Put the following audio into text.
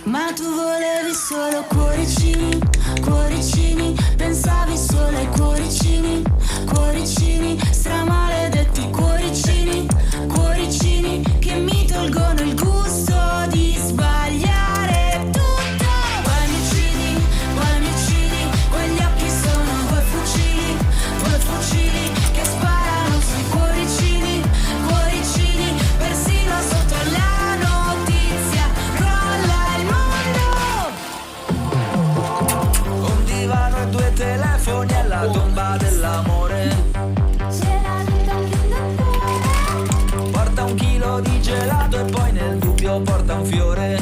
Ma tu volevi solo cuoricini, cuoricini, pensavi solo ai cuoricini, cuoricini, stramaledetti cuoricini, cuoricini, che mi tolgono il gusto di sbagliare tutto. Poi mi uccidi, quegli occhi sono due fucili che sparano sui cuoricini, cuoricini, persino sotto la notizia crolla il mondo. Un divano e due telefoni alla tomba dell'amore. Porta un chilo di gelato e poi nel dubbio porta un fiore.